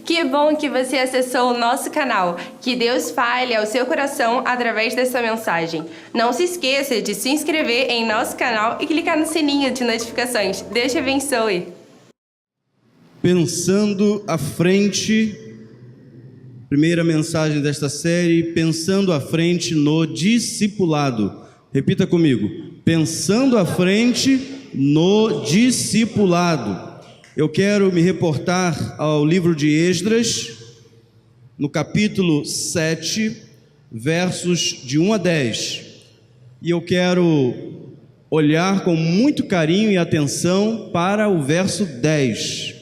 Que bom que você acessou o nosso canal. Que Deus fale ao seu coração através dessa mensagem. Não se esqueça de se inscrever em nosso canal e clicar no sininho de notificações. Deus te abençoe. Pensando à frente, primeira mensagem desta série, pensando à frente no discipulado. Repita comigo, pensando à frente no discipulado. Eu quero me reportar ao livro de Esdras, no capítulo 7, versos de 1 a 10. E eu quero olhar com muito carinho e atenção para o verso 10.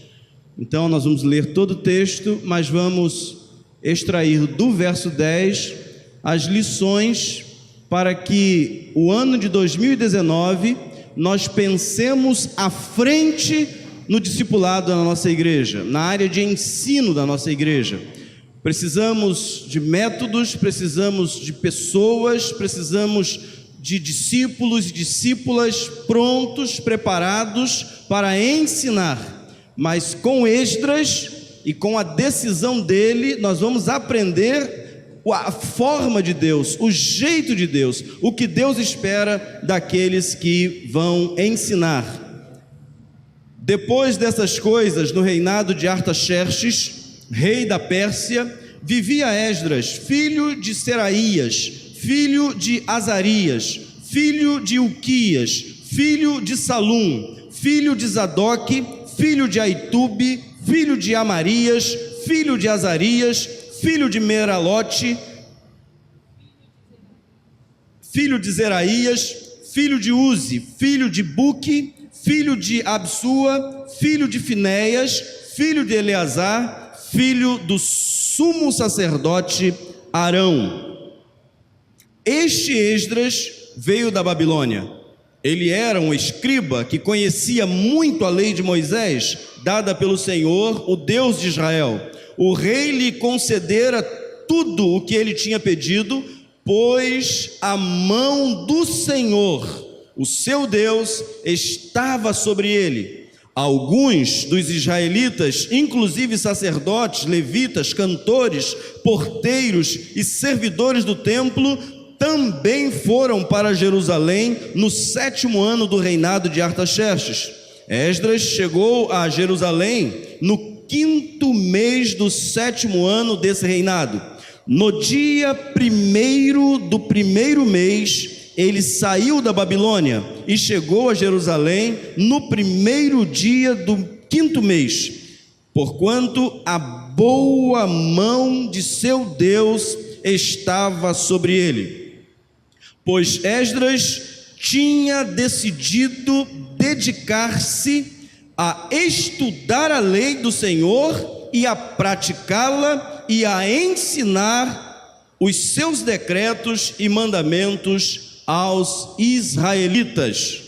Então nós vamos ler todo o texto, mas vamos extrair do verso 10 as lições para que o ano de 2019 nós pensemos à frente no discipulado da nossa igreja, na área de ensino da nossa igreja. Precisamos de métodos, precisamos de pessoas, precisamos de discípulos e discípulas prontos, preparados para ensinar. Mas com Esdras e com a decisão dele, nós vamos aprender a forma de Deus, o jeito de Deus, o que Deus espera daqueles que vão ensinar. Depois dessas coisas, no reinado de Artaxerxes, rei da Pérsia, vivia Esdras, filho de Seraías, filho de Azarias, filho de Ilquias, filho de Salum, filho de Zadoque, filho de Aitube, filho de Amarias, filho de Azarias, filho de Meralote, filho de Zeraías, filho de Uzi, filho de Buque, filho de Absua, filho de Finéias, filho de Eleazar, filho do sumo sacerdote Arão. Este Esdras veio da Babilônia. Ele era um escriba que conhecia muito a lei de Moisés, dada pelo Senhor, o Deus de Israel. O rei lhe concedera tudo o que ele tinha pedido, pois a mão do Senhor, o seu Deus, estava sobre ele. Alguns dos israelitas, inclusive sacerdotes, levitas, cantores, porteiros e servidores do templo, também foram para Jerusalém no 7º ano do reinado de Artaxerxes. Esdras chegou a Jerusalém no 5º mês do 7º ano desse reinado. No dia 1º do 1º mês, ele saiu da Babilônia e chegou a Jerusalém no 1º dia do 5º mês, porquanto a boa mão de seu Deus estava sobre ele. Pois Esdras tinha decidido dedicar-se a estudar a lei do Senhor e a praticá-la e a ensinar os seus decretos e mandamentos aos israelitas.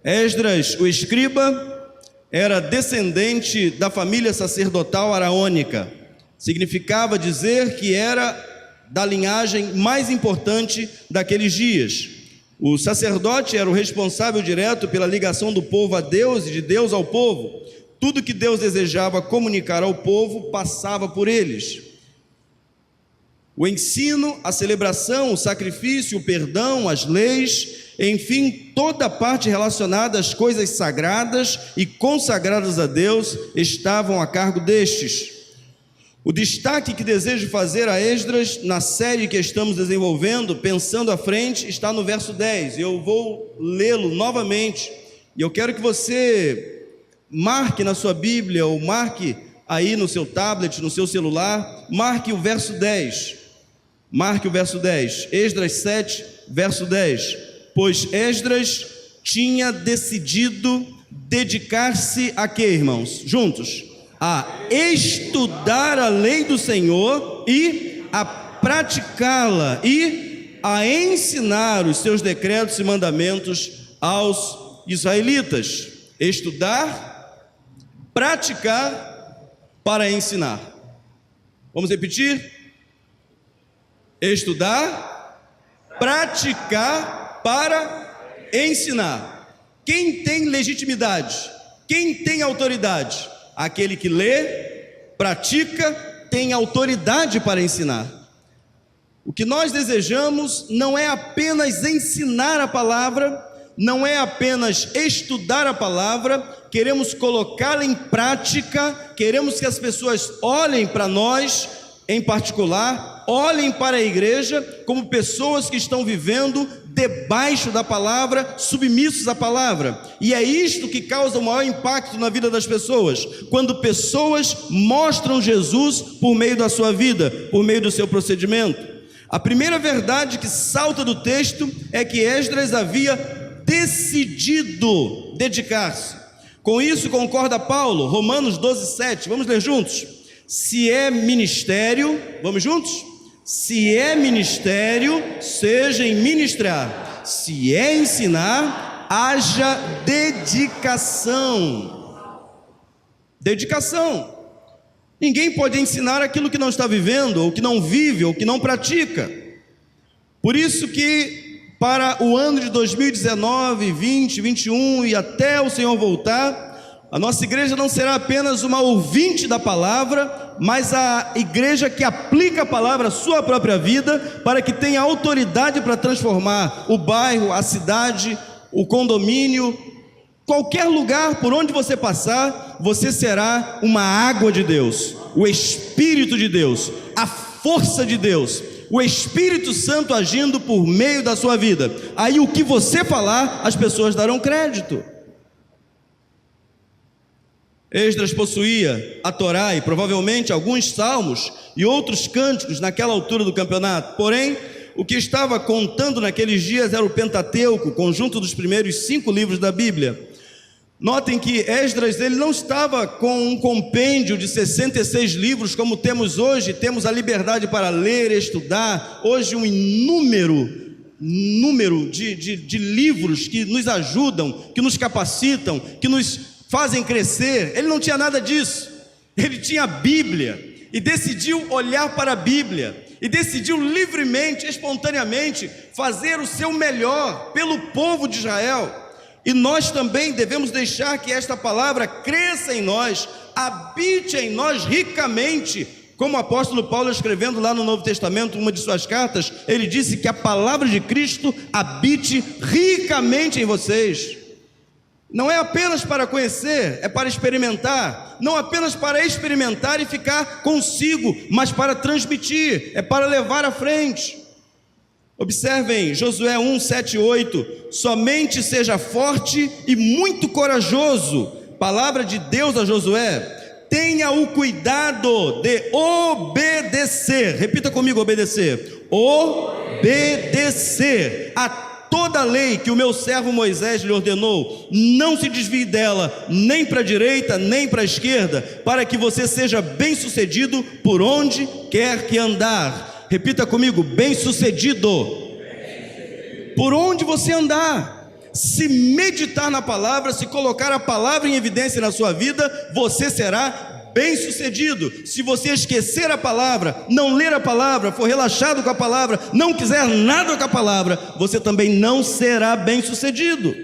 Esdras, o escriba, era descendente da família sacerdotal araônica. Significava dizer que era da linhagem mais importante daqueles dias. O sacerdote era o responsável direto pela ligação do povo a Deus e de Deus ao povo. Tudo que Deus desejava comunicar ao povo passava por eles. O ensino, a celebração, o sacrifício, o perdão, as leis, enfim, toda a parte relacionada às coisas sagradas e consagradas a Deus estavam a cargo destes. O destaque que desejo fazer a Esdras na série que estamos desenvolvendo, pensando à frente, está no verso 10. Eu vou lê-lo novamente e eu quero que você marque na sua Bíblia ou marque aí no seu tablet, no seu celular, marque o verso 10. Marque o verso 10, Esdras 7, verso 10. Pois Esdras tinha decidido dedicar-se a quê, irmãos? Juntos. A estudar a lei do Senhor e a praticá-la e a ensinar os seus decretos e mandamentos aos israelitas. Estudar, praticar para ensinar. Vamos repetir? Estudar, praticar para ensinar. Quem tem legitimidade? Quem tem autoridade? Aquele que lê, pratica, tem autoridade para ensinar. O que nós desejamos não é apenas ensinar a palavra, não é apenas estudar a palavra, queremos colocá-la em prática, queremos que as pessoas olhem para nós, em particular, olhem para a igreja como pessoas que estão vivendo debaixo da palavra, submissos à palavra. E é isto que causa o maior impacto na vida das pessoas, quando pessoas mostram Jesus por meio da sua vida, por meio do seu procedimento. A primeira verdade que salta do texto é que Esdras havia decidido dedicar-se. Com isso concorda Paulo, Romanos 12:7, vamos ler juntos? Se é ministério, vamos juntos? Se é ministério, seja em ministrar. Se é ensinar, haja dedicação. Dedicação. Ninguém pode ensinar aquilo que não está vivendo, ou que não vive, ou que não pratica. Por isso que para o ano de 2019, 20, 21 e até o Senhor voltar, a nossa igreja não será apenas uma ouvinte da palavra, mas a igreja que aplica a palavra à sua própria vida, para que tenha autoridade para transformar o bairro, a cidade, o condomínio, qualquer lugar por onde você passar, você será uma água de Deus, o Espírito de Deus, a força de Deus, o Espírito Santo agindo por meio da sua vida. Aí o que você falar, as pessoas darão crédito. Esdras possuía a Torá e provavelmente alguns salmos e outros cânticos naquela altura do campeonato. Porém, o que estava contando naqueles dias era o Pentateuco, conjunto dos primeiros 5 livros da Bíblia. Notem que Esdras, ele não estava com um compêndio de 66 livros como temos hoje. Temos a liberdade para ler, estudar. Hoje um número de livros que nos ajudam, que nos capacitam, que nos fazem crescer. Ele não tinha nada disso. Ele tinha a Bíblia e decidiu olhar para a Bíblia e decidiu livremente, espontaneamente fazer o seu melhor pelo povo de Israel. E nós também devemos deixar que esta palavra cresça em nós, habite em nós ricamente. Como o apóstolo Paulo, escrevendo lá no Novo Testamento, uma de suas cartas, ele disse que a palavra de Cristo habite ricamente em vocês. Não é apenas para conhecer, é para experimentar. Não apenas para experimentar e ficar consigo, mas para transmitir, é para levar à frente. Observem Josué 1, 7 e 8. Somente seja forte e muito corajoso. Palavra de Deus a Josué. Tenha o cuidado de obedecer. Repita comigo: obedecer. Obedecer a toda a lei que o meu servo Moisés lhe ordenou. Não se desvie dela, nem para a direita, nem para a esquerda, para que você seja bem-sucedido por onde quer que andar. Repita comigo: bem-sucedido. Por onde você andar. Se meditar na palavra, se colocar a palavra em evidência na sua vida, você será bem-sucedido. Se você esquecer a palavra, não ler a palavra, for relaxado com a palavra, não quiser nada com a palavra, você também não será bem-sucedido.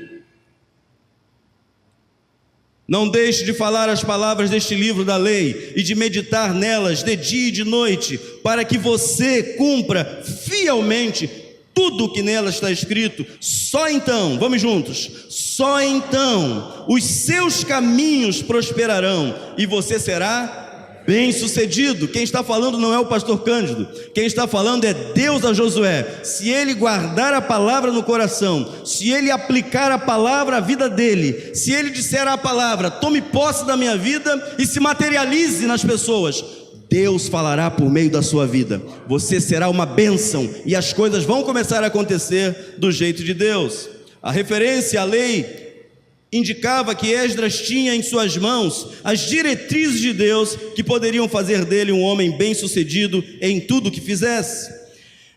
Não deixe de falar as palavras deste livro da lei e de meditar nelas de dia e de noite, para que você cumpra fielmente tudo o que nela está escrito. Só então, vamos juntos, só então os seus caminhos prosperarão e você será bem-sucedido. Quem está falando não é o pastor Cândido, quem está falando é Deus a Josué. Se ele guardar a palavra no coração, se ele aplicar a palavra à vida dele, se ele disser a palavra: tome posse da minha vida e se materialize nas pessoas, Deus falará por meio da sua vida. Você será uma bênção e as coisas vão começar a acontecer do jeito de Deus. A referência à lei indicava que Esdras tinha em suas mãos as diretrizes de Deus que poderiam fazer dele um homem bem-sucedido em tudo que fizesse.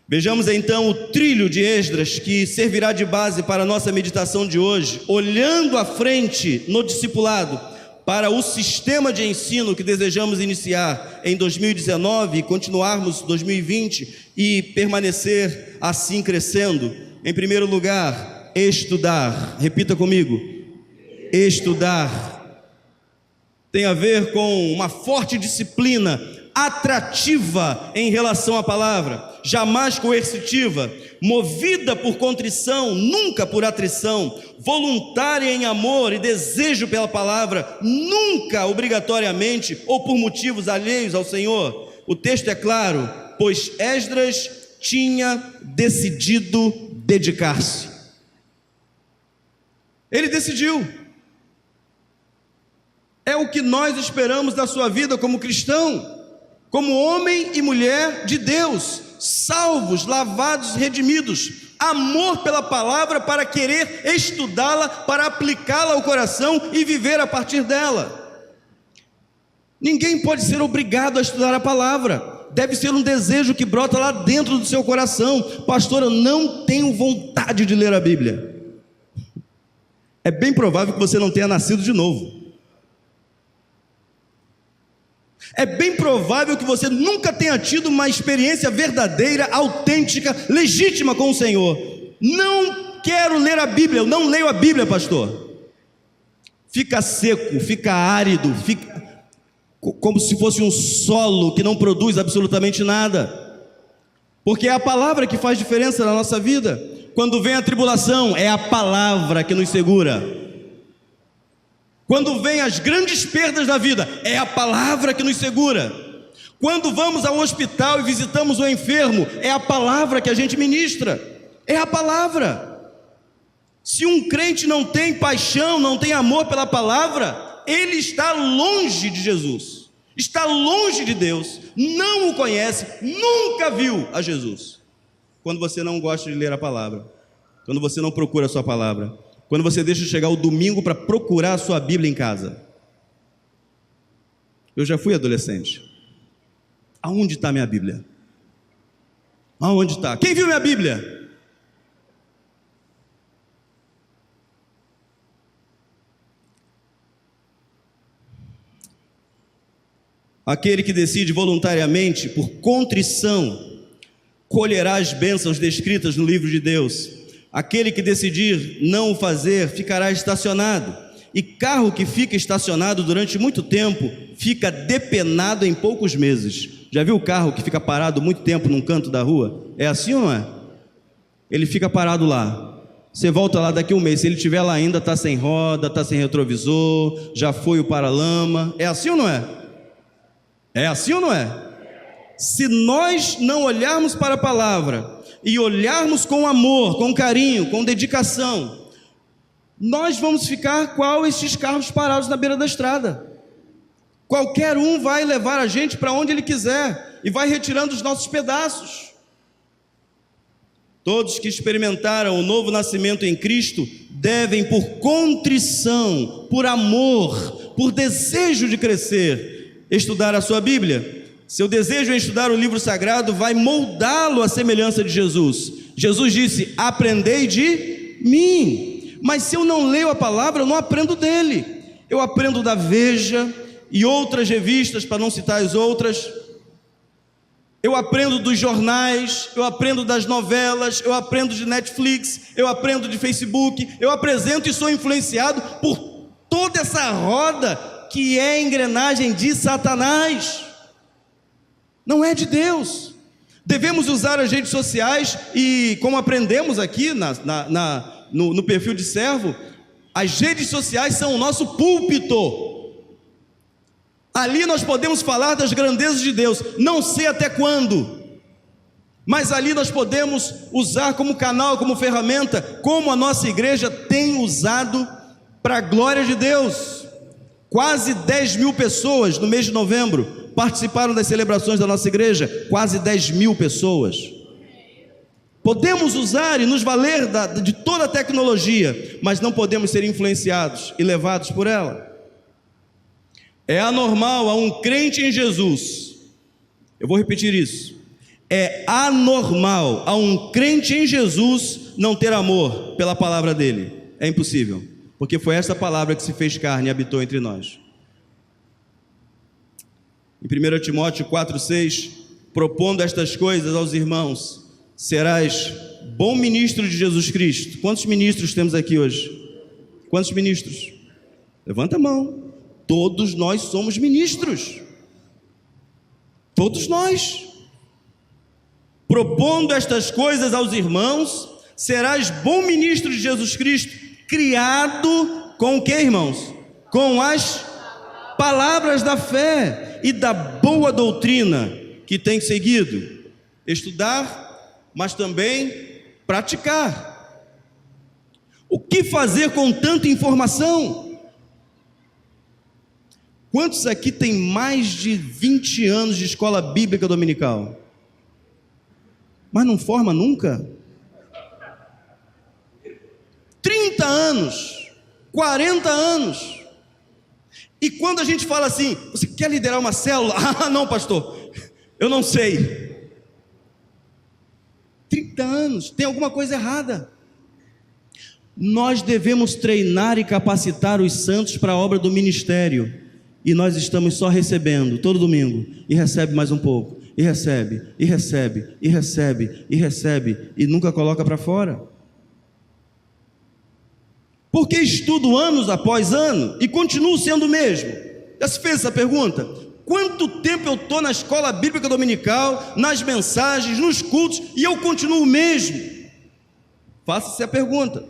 Vejamos então o trilho de Esdras, que servirá de base para a nossa meditação de hoje, olhando à frente no discipulado, para o sistema de ensino que desejamos iniciar em 2019 e continuarmos 2020 e permanecer assim crescendo. Em primeiro lugar, estudar. Repita comigo: estudar. tem a ver com uma forte disciplina, atrativa em relação à palavra, jamais coercitiva, movida por contrição, nunca por atrição, voluntária em amor e desejo pela palavra, nunca obrigatoriamente ou por motivos alheios ao Senhor. O texto é claro, pois Esdras tinha decidido dedicar-se. Ele decidiu. É o que nós esperamos da sua vida como cristão, como homem e mulher de Deus, salvos, lavados, redimidos, amor pela palavra para querer estudá-la, para aplicá-la ao coração e viver a partir dela. Ninguém pode ser obrigado a estudar a palavra, deve ser um desejo que brota lá dentro do seu coração. Pastor, eu não tenho vontade de ler a Bíblia. É bem provável que você não tenha nascido de novo. É bem provável que você nunca tenha tido uma experiência verdadeira, autêntica, legítima com o Senhor. Não quero ler a Bíblia, eu não leio a Bíblia, pastor. Fica seco, fica árido, fica como se fosse um solo que não produz absolutamente nada. Porque é a palavra que faz diferença na nossa vida. Quando vem a tribulação, é a palavra que nos segura. Quando vem as grandes perdas da vida, é a palavra que nos segura. Quando vamos ao hospital e visitamos o enfermo, é a palavra que a gente ministra. É a palavra. Se um crente não tem paixão, não tem amor pela palavra, ele está longe de Jesus, está longe de Deus, não o conhece, nunca viu a Jesus. Quando você não gosta de ler a palavra, quando você não procura a sua palavra, quando você deixa chegar o domingo para procurar a sua Bíblia em casa. Eu já fui adolescente. Aonde está minha Bíblia? Aonde está? Quem viu minha Bíblia? Aquele que decide voluntariamente, por contrição, colherá as bênçãos descritas no livro de Deus. Aquele que decidir não o fazer, ficará estacionado. E carro que fica estacionado durante muito tempo, fica depenado em poucos meses. Já viu o carro que fica parado muito tempo num canto da rua? É assim ou não é? Ele fica parado lá. Você volta lá daqui a um mês, se ele estiver lá ainda, está sem roda, está sem retrovisor, já foi o paralama. É assim ou não é? É assim ou não é? Se nós não olharmos para a palavra e olharmos com amor, com carinho, com dedicação, nós vamos ficar qual esses carros parados na beira da estrada. Qualquer um vai levar a gente para onde ele quiser e vai retirando os nossos pedaços. Todos que experimentaram o novo nascimento em Cristo devem, por contrição, por amor, por desejo de crescer, estudar a sua Bíblia. Seu desejo em estudar o livro sagrado vai moldá-lo à semelhança de Jesus. Jesus disse: aprendei de mim. Mas se eu não leio a palavra, eu não aprendo dele. Eu aprendo da Veja e outras revistas, para não citar as outras. Eu aprendo dos jornais, eu aprendo das novelas, eu aprendo de Netflix, eu aprendo de Facebook, eu apresento e sou influenciado por toda essa roda que é a engrenagem de Satanás. Não é de Deus. Devemos usar as redes sociais e, como aprendemos aqui no perfil de servo, as redes sociais são o nosso púlpito. Ali nós podemos falar das grandezas de Deus, não sei até quando, mas ali nós podemos usar como canal, como ferramenta, como a nossa igreja tem usado para a glória de Deus. Quase 10 mil pessoas no mês de novembro participaram das celebrações da nossa igreja, quase 10 mil pessoas. Podemos usar e nos valer de toda a tecnologia, mas não podemos ser influenciados e levados por ela. É anormal a um crente em Jesus, eu vou repetir isso, é anormal a um crente em Jesus não ter amor pela palavra dele. É impossível, porque foi essa palavra que se fez carne e habitou entre nós. Em 1 Timóteo 4,6, propondo estas coisas aos irmãos, serás bom ministro de Jesus Cristo. Quantos ministros temos aqui hoje? Quantos ministros? Levanta a mão. Todos nós somos ministros. Todos nós. Propondo estas coisas aos irmãos, serás bom ministro de Jesus Cristo, criado com o que, irmãos? Com as palavras da fé e da boa doutrina que tem seguido. Estudar, mas também praticar. O que fazer com tanta informação? Quantos aqui têm mais de 20 anos de escola bíblica dominical? Mas não forma nunca? 30 anos, 40 anos. E quando a gente fala assim, você quer liderar uma célula? Ah, não, pastor, eu não sei. 30 anos, tem alguma coisa errada. Nós devemos treinar e capacitar os santos para a obra do ministério. E nós estamos só recebendo, todo domingo. E recebe mais um pouco. E recebe, e recebe, e recebe, e recebe. E nunca coloca para fora. Porque estudo anos após ano e continuo sendo o mesmo. Já se fez essa pergunta? Quanto tempo eu estou na escola bíblica dominical, nas mensagens, nos cultos, e eu continuo o mesmo? Faça-se a pergunta.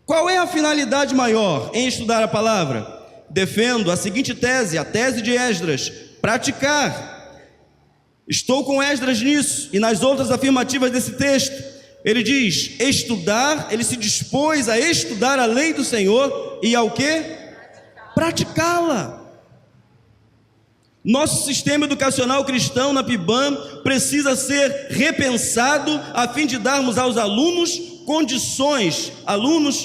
Qual é a finalidade maior em estudar a palavra? Defendo a seguinte tese, a tese de Esdras: praticar. Estou com Esdras nisso e nas outras afirmativas desse texto. Ele diz, estudar, ele se dispôs a estudar a lei do Senhor e ao quê? Praticá-la. Nosso sistema educacional cristão na PIBAM precisa ser repensado a fim de darmos aos alunos condições,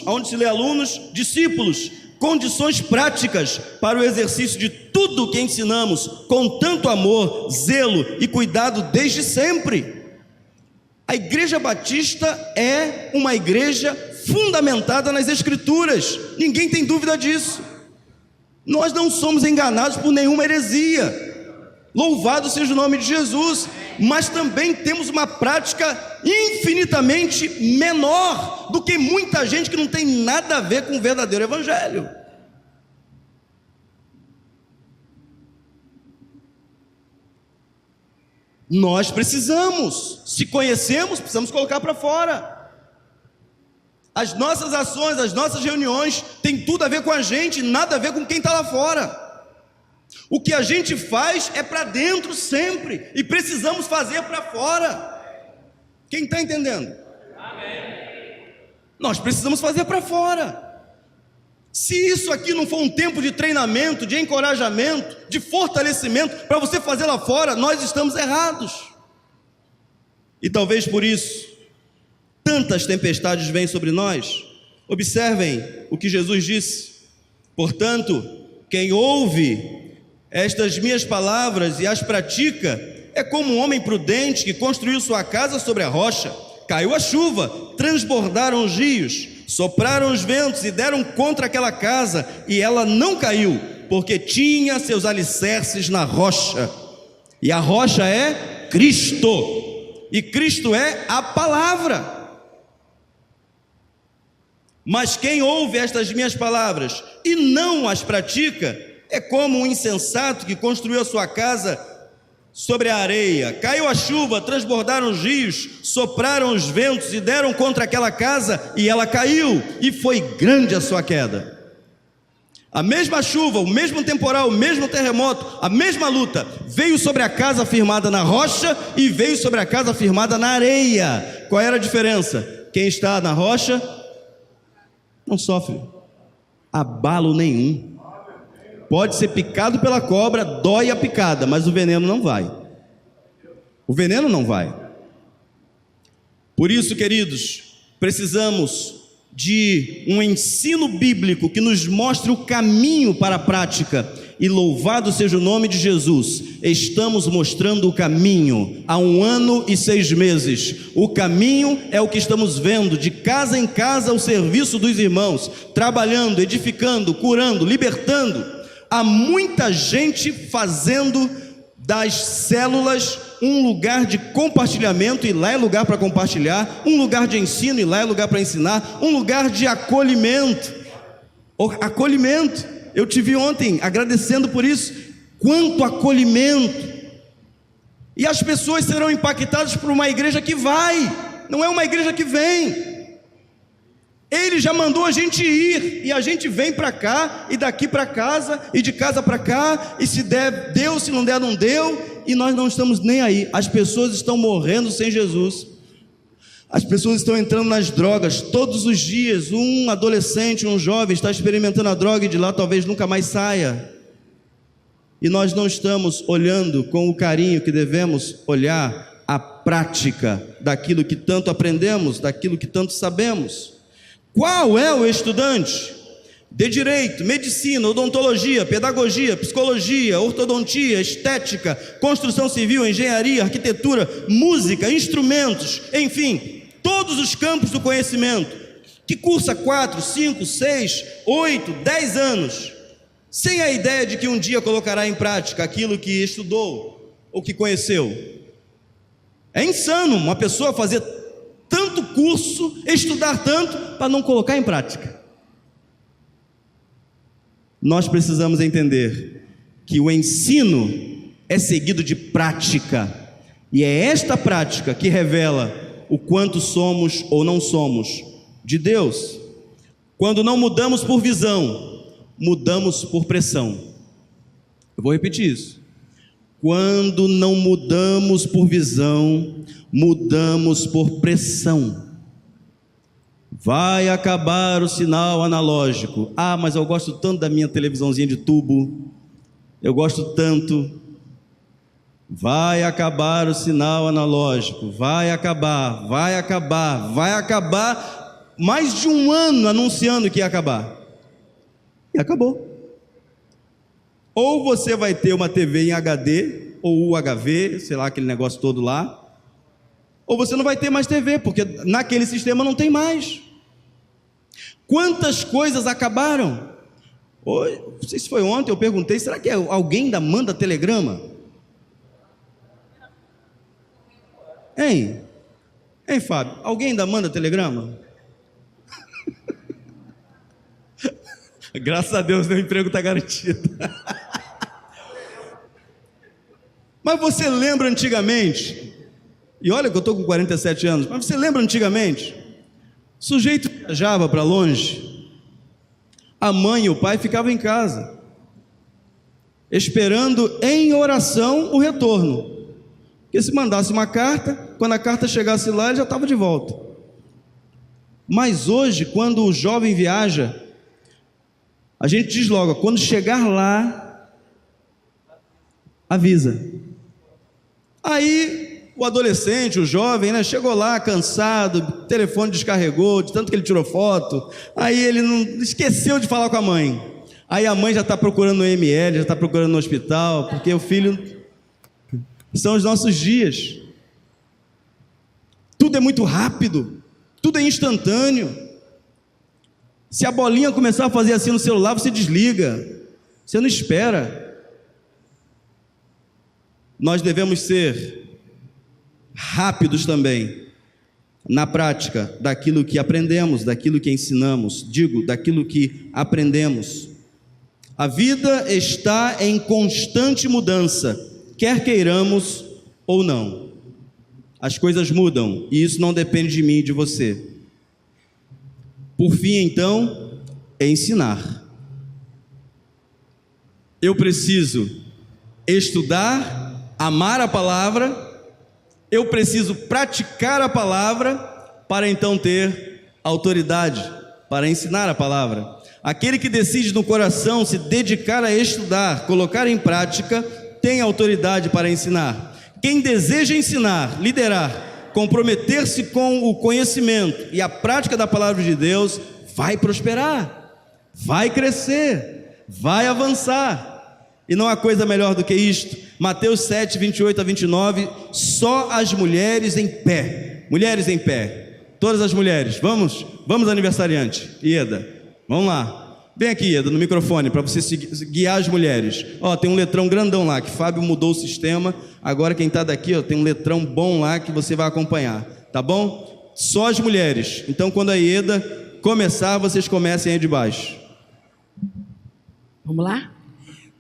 onde se lê alunos, discípulos, condições práticas para o exercício de tudo o que ensinamos com tanto amor, zelo e cuidado desde sempre. A Igreja Batista é uma igreja fundamentada nas Escrituras, ninguém tem dúvida disso. Nós não somos enganados por nenhuma heresia, louvado seja o nome de Jesus, mas também temos uma prática infinitamente menor do que muita gente que não tem nada a ver com o verdadeiro evangelho. Nós precisamos, se conhecemos, precisamos colocar para fora. As nossas ações, as nossas reuniões têm tudo a ver com a gente, nada a ver com quem está lá fora. O que a gente faz é para dentro sempre, e precisamos fazer para fora. Quem está entendendo? Amém. Nós precisamos fazer para fora. Se isso aqui não for um tempo de treinamento, de encorajamento, de fortalecimento, para você fazer lá fora, nós estamos errados. E talvez por isso, tantas tempestades vêm sobre nós. Observem o que Jesus disse: portanto, quem ouve estas minhas palavras e as pratica, é como um homem prudente que construiu sua casa sobre a rocha. Caiu a chuva, transbordaram os rios, sopraram os ventos e deram contra aquela casa, e ela não caiu, porque tinha seus alicerces na rocha. E a rocha é Cristo, e Cristo é a palavra. Mas quem ouve estas minhas palavras e não as pratica, é como um insensato que construiu a sua casa sobre a areia. Caiu a chuva, transbordaram os rios, sopraram os ventos e deram contra aquela casa, e ela caiu, e foi grande a sua queda. A mesma chuva, o mesmo temporal, o mesmo terremoto, a mesma luta, veio sobre a casa firmada na rocha e veio sobre a casa firmada na areia. Qual era a diferença? Quem está na rocha não sofre abalo nenhum. Pode ser picado pela cobra, dói a picada, mas o veneno não vai. O veneno não vai. Por isso, queridos, precisamos de um ensino bíblico que nos mostre o caminho para a prática. E louvado seja o nome de Jesus, estamos mostrando o caminho há 1 ano e 6 meses. O caminho é o que estamos vendo de casa em casa ao serviço dos irmãos, trabalhando, edificando, curando, libertando. Há muita gente fazendo das células um lugar de compartilhamento, e lá é lugar para compartilhar, um lugar de ensino, e lá é lugar para ensinar, um lugar de acolhimento. Eu te vi ontem agradecendo por isso. Quanto acolhimento! E as pessoas serão impactadas por uma igreja que vai, não é uma igreja que vem. Ele já mandou a gente ir, e a gente vem para cá, e daqui para casa, e de casa para cá, e se der, deu, se não der, não deu, e nós não estamos nem aí. As pessoas estão morrendo sem Jesus, as pessoas estão entrando nas drogas, todos os dias, um adolescente, um jovem está experimentando a droga, e de lá talvez nunca mais saia, e nós não estamos olhando com o carinho que devemos olhar a prática daquilo que tanto aprendemos, daquilo que tanto sabemos. Qual é o estudante de direito, medicina, odontologia, pedagogia, psicologia, ortodontia, estética, construção civil, engenharia, arquitetura, música, instrumentos, enfim, todos os campos do conhecimento, que cursa 4, 5, 6, 8, 10 anos, sem a ideia de que um dia colocará em prática aquilo que estudou ou que conheceu? É insano uma pessoa fazer tanto curso, estudar tanto, para não colocar em prática. Nós precisamos entender que o ensino é seguido de prática, e é esta prática que revela o quanto somos ou não somos de Deus. Quando não mudamos por visão, mudamos por pressão. Eu vou repetir isso. Quando não mudamos por visão, mudamos por pressão. Vai acabar o sinal analógico. Ah, mas eu gosto tanto da minha televisãozinha de tubo. Eu gosto tanto. Vai acabar o sinal analógico. Vai acabar, vai acabar, vai acabar. Mais de um ano anunciando que ia acabar. E acabou. Ou você vai ter uma TV em HD, ou UHV, sei lá, aquele negócio todo lá, ou você não vai ter mais TV, porque naquele sistema não tem mais. Quantas coisas acabaram? Não sei se foi ontem, eu perguntei, será que alguém ainda manda telegrama? Hein, Fábio, alguém ainda manda telegrama? Graças a Deus, meu emprego está garantido. Mas você lembra antigamente, e olha que eu estou com 47 anos, mas você lembra antigamente, o sujeito viajava para longe, a mãe e o pai ficavam em casa, esperando em oração o retorno, porque se mandasse uma carta, quando a carta chegasse lá, ele já estava de volta. Mas hoje, quando o jovem viaja, a gente diz logo, quando chegar lá, avisa. Aí o adolescente, o jovem, né, chegou lá cansado, o telefone descarregou, de tanto que ele tirou foto, aí ele não esqueceu de falar com a mãe. Aí a mãe já está procurando no ML, já está procurando no hospital, porque o filho... São os nossos dias. Tudo é muito rápido, tudo é instantâneo. Se a bolinha começar a fazer assim no celular, você desliga, você não espera. Nós devemos ser rápidos também na prática daquilo que aprendemos, daquilo que ensinamos, daquilo que aprendemos. A vida está em constante mudança, quer queiramos ou não. As coisas mudam e isso não depende de mim e de você. Por fim, então, é ensinar. Eu preciso estudar, amar a palavra, eu preciso praticar a palavra para então ter autoridade, para ensinar a palavra. Aquele que decide no coração se dedicar a estudar, colocar em prática, tem autoridade para ensinar. Quem deseja ensinar, liderar, comprometer-se com o conhecimento e a prática da palavra de Deus, vai prosperar, vai crescer, vai avançar. E não há coisa melhor do que isto. Mateus 7, 28 a 29, só as mulheres em pé. Mulheres em pé. Todas as mulheres. Vamos aniversariante. Ieda, vamos lá. Vem aqui, Ieda, no microfone, para você guiar as mulheres. Ó, tem um letrão grandão lá, que Fábio mudou o sistema. Agora quem está daqui, ó, tem um letrão bom lá que você vai acompanhar. Tá bom? Só as mulheres. Então quando a Ieda começar, vocês comecem aí de baixo. Vamos lá?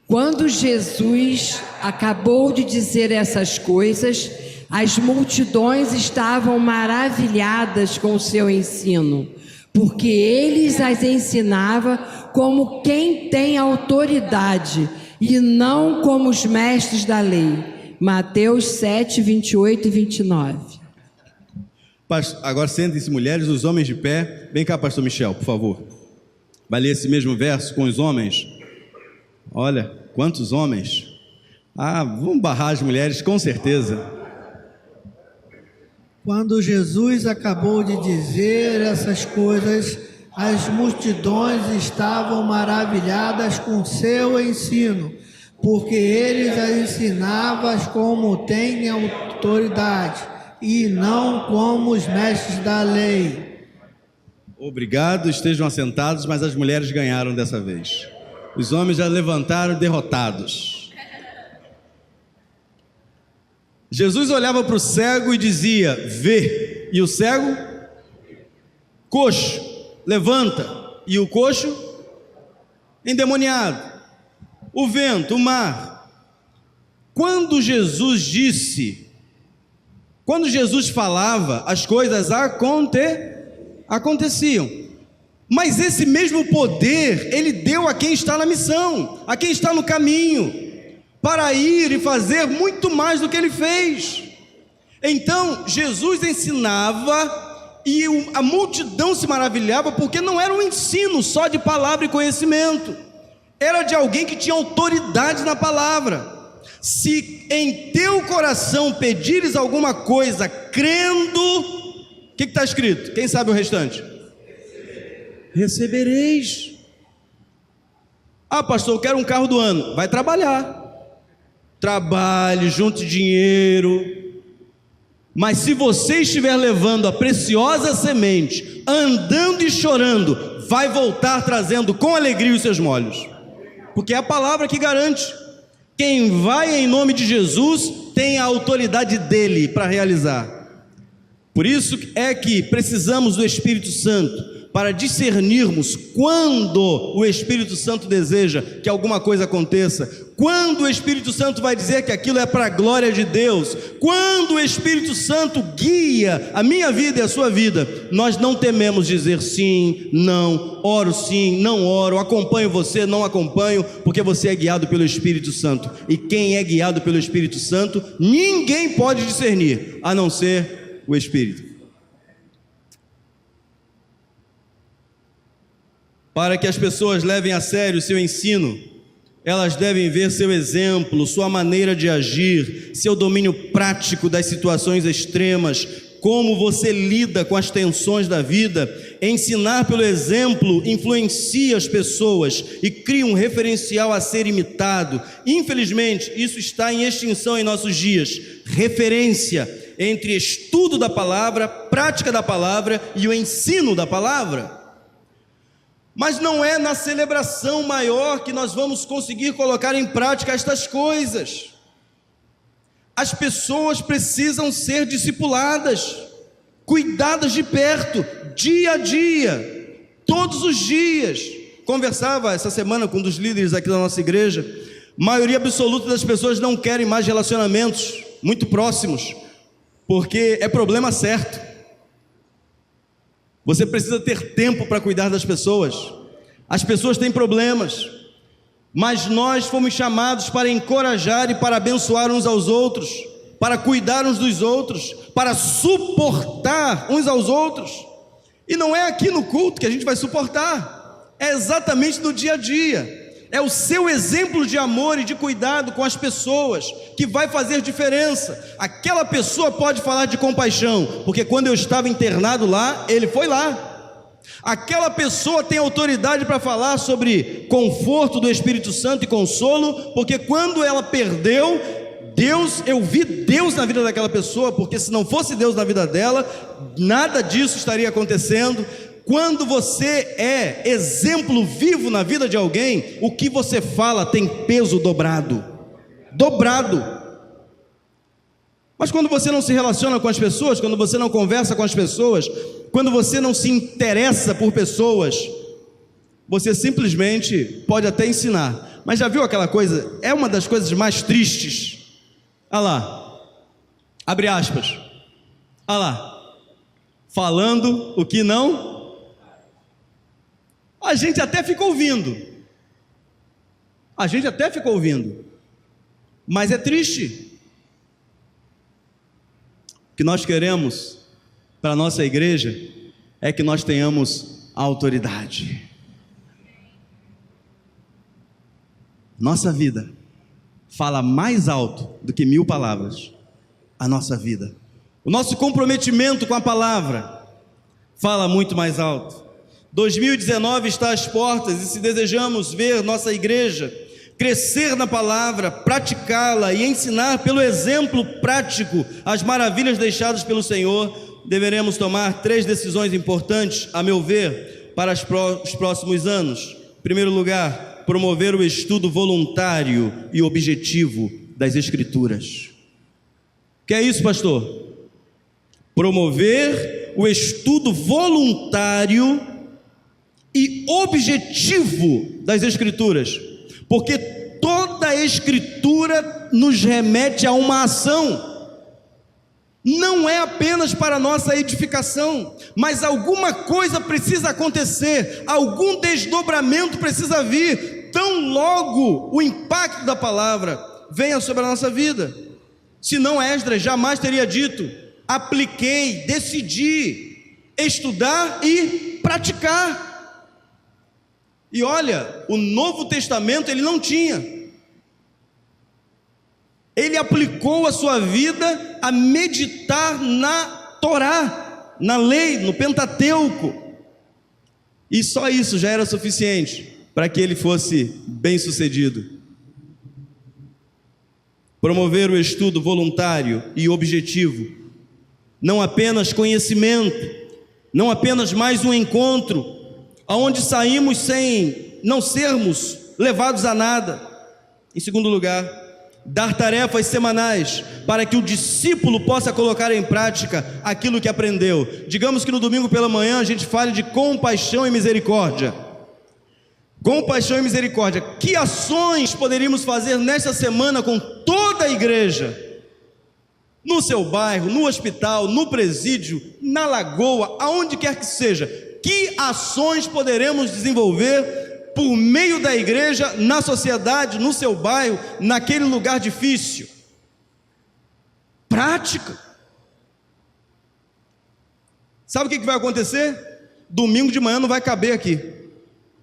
Quando Jesus acabou de dizer essas coisas, as multidões estavam maravilhadas com o seu ensino, porque ele as ensinava como quem tem autoridade e não como os mestres da lei. Mateus 7, 28 e 29. Agora sentem-se mulheres, os homens de pé. Vem cá, pastor Michel, por favor. Vai ler esse mesmo verso com os homens. Olha, quantos homens. Vamos barrar as mulheres, com certeza. Quando Jesus acabou de dizer essas coisas, as multidões estavam maravilhadas com seu ensino, porque ele as ensinava como tem autoridade e não como os mestres da lei. Obrigado, estejam assentados, mas as mulheres ganharam dessa vez. Os homens já levantaram derrotados. Jesus olhava para o cego e dizia: vê. E o cego? Coxo, levanta. E o coxo? Endemoniado. O vento, o mar. Quando Jesus falava, as coisas aconteciam. Mas esse mesmo poder ele deu a quem está na missão, a quem está no caminho, para ir e fazer muito mais do que ele fez. Então Jesus ensinava e a multidão se maravilhava, porque não era um ensino só de palavra e conhecimento, era de alguém que tinha autoridade na palavra. Se em teu coração pedires alguma coisa crendo, o que está escrito? Quem sabe o restante? Recebereis. Pastor, eu quero um carro do ano. Vai trabalhar. Trabalhe, junte dinheiro. Mas se você estiver levando a preciosa semente, andando e chorando, vai voltar trazendo com alegria os seus molhos. Porque é a palavra que garante. Quem vai em nome de Jesus tem a autoridade dele para realizar. Por isso é que precisamos do Espírito Santo, para discernirmos quando o Espírito Santo deseja que alguma coisa aconteça, quando o Espírito Santo vai dizer que aquilo é para a glória de Deus, quando o Espírito Santo guia a minha vida e a sua vida. Nós não tememos dizer sim, não, oro sim, não oro, acompanho você, não acompanho, porque você é guiado pelo Espírito Santo, e quem é guiado pelo Espírito Santo, ninguém pode discernir, a não ser o Espírito. Para que as pessoas levem a sério o seu ensino, elas devem ver seu exemplo, sua maneira de agir, seu domínio prático das situações extremas, como você lida com as tensões da vida. Ensinar pelo exemplo influencia as pessoas e cria um referencial a ser imitado. Infelizmente, isso está em extinção em nossos dias. Referência entre estudo da palavra, prática da palavra e o ensino da palavra. Mas não é na celebração maior que nós vamos conseguir colocar em prática estas coisas. As pessoas precisam ser discipuladas, cuidadas de perto, dia a dia, todos os dias. Conversava essa semana com um dos líderes aqui da nossa igreja. A maioria absoluta das pessoas não querem mais relacionamentos muito próximos, porque é problema certo. Você precisa ter tempo para cuidar das pessoas. As pessoas têm problemas, mas nós fomos chamados para encorajar e para abençoar uns aos outros, para cuidar uns dos outros, para suportar uns aos outros. E não é aqui no culto que a gente vai suportar, é exatamente no dia a dia. É o seu exemplo de amor e de cuidado com as pessoas que vai fazer diferença. Aquela pessoa pode falar de compaixão, porque quando eu estava internado lá, ele foi lá. Aquela pessoa tem autoridade para falar sobre conforto do Espírito Santo e consolo, porque quando ela perdeu Deus, eu vi Deus na vida daquela pessoa, porque se não fosse Deus na vida dela, nada disso estaria acontecendo. Quando você é exemplo vivo na vida de alguém, o que você fala tem peso dobrado. Mas quando você não se relaciona com as pessoas, quando você não conversa com as pessoas, quando você não se interessa por pessoas, você simplesmente pode até ensinar. Mas já viu aquela coisa? É uma das coisas mais tristes. Olha lá, abre aspas. Olha lá, falando o que não. A gente até fica ouvindo. Mas é triste. O que nós queremos para a nossa igreja é que nós tenhamos autoridade. Nossa vida fala mais alto do que 1000 palavras. A nossa vida, o nosso comprometimento com a palavra fala muito mais alto. 2019 está às portas, e se desejamos ver nossa igreja crescer na palavra, praticá-la e ensinar pelo exemplo prático as maravilhas deixadas pelo Senhor, deveremos tomar 3 decisões importantes, a meu ver, para os próximos anos. Em primeiro lugar, promover o estudo voluntário e objetivo das Escrituras. O que é isso, pastor? Promover o estudo voluntário e objetivo das Escrituras, porque toda a Escritura nos remete a uma ação. Não é apenas para nossa edificação, mas alguma coisa precisa acontecer, algum desdobramento precisa vir, tão logo o impacto da palavra venha sobre a nossa vida. Senão Esdras jamais teria dito: apliquei, decidi estudar e praticar. E olha, o Novo Testamento ele não tinha. Ele aplicou a sua vida a meditar na Torá, na lei, no Pentateuco. E só isso já era suficiente para que ele fosse bem-sucedido. Promover o estudo voluntário e objetivo, não apenas conhecimento, não apenas mais um encontro, aonde saímos sem não sermos levados a nada. Em segundo lugar, dar tarefas semanais para que o discípulo possa colocar em prática aquilo que aprendeu. Digamos que no domingo pela manhã a gente fale de compaixão e misericórdia. Compaixão e misericórdia. Que ações poderíamos fazer nesta semana com toda a igreja? No seu bairro, no hospital, no presídio, na lagoa, aonde quer que seja. Que ações poderemos desenvolver por meio da igreja, na sociedade, no seu bairro, naquele lugar difícil? Prática. Sabe o que vai acontecer? Domingo de manhã não vai caber aqui.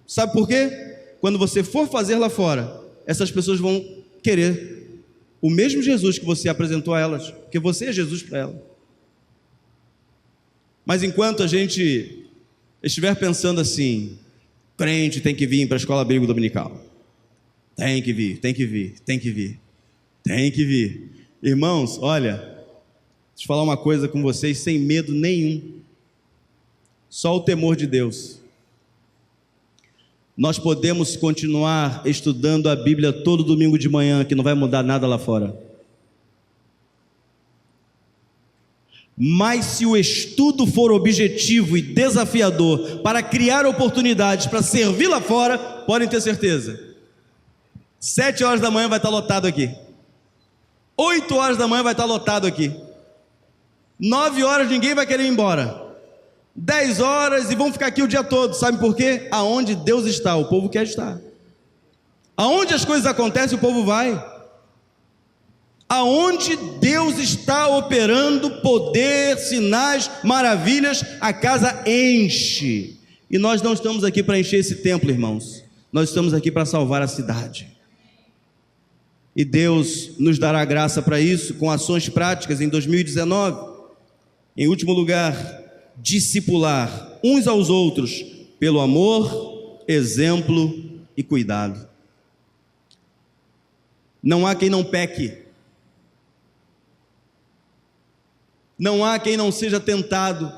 Sabe por quê? Quando você for fazer lá fora, essas pessoas vão querer o mesmo Jesus que você apresentou a elas, porque você é Jesus para elas. Mas enquanto a gente estiver pensando assim: crente tem que vir para a escola bíblica dominical, tem que vir. Irmãos, olha, deixa eu falar uma coisa com vocês sem medo nenhum, só o temor de Deus. Nós podemos continuar estudando a Bíblia todo domingo de manhã, que não vai mudar nada lá fora. Mas se o estudo for objetivo e desafiador para criar oportunidades para servir lá fora, podem ter certeza, 7 horas da manhã vai estar lotado aqui, 8 horas da manhã vai estar lotado aqui, 9 horas ninguém vai querer ir embora, 10 horas e vão ficar aqui o dia todo. Sabe por quê? Aonde Deus está, o povo quer estar. Aonde as coisas acontecem, o povo vai. Aonde Deus está operando poder, sinais, maravilhas, a casa enche. E nós não estamos aqui para encher esse templo, irmãos. Nós estamos aqui para salvar a cidade. E Deus nos dará graça para isso, com ações práticas em 2019. Em último lugar, discipular uns aos outros pelo amor, exemplo e cuidado. Não há quem não peque. Não há quem não seja tentado.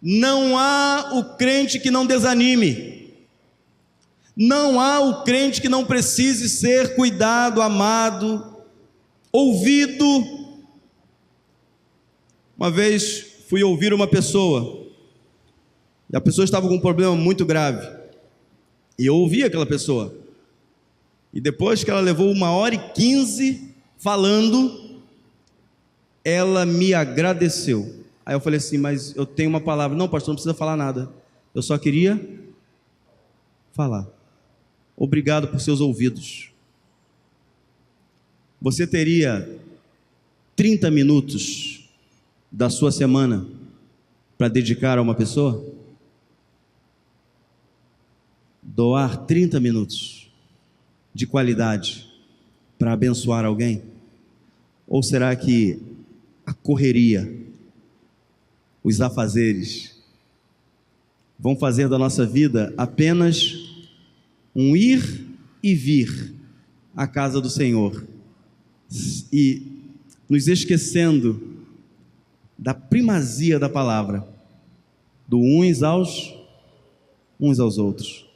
Não há o crente que não desanime. Não há o crente que não precise ser cuidado, amado, ouvido. Uma vez fui ouvir uma pessoa, e a pessoa estava com um problema muito grave. E eu ouvi aquela pessoa. E depois que ela levou 1h15 falando, ela me agradeceu. Aí eu falei assim, mas eu tenho uma palavra. Não, pastor, não precisa falar nada. Eu só queria falar. Obrigado por seus ouvidos. Você teria 30 minutos da sua semana para dedicar a uma pessoa? Doar 30 minutos de qualidade para abençoar alguém? Ou será que a correria, os afazeres, vão fazer da nossa vida apenas um ir e vir à casa do Senhor, e nos esquecendo da primazia da palavra, do uns aos outros?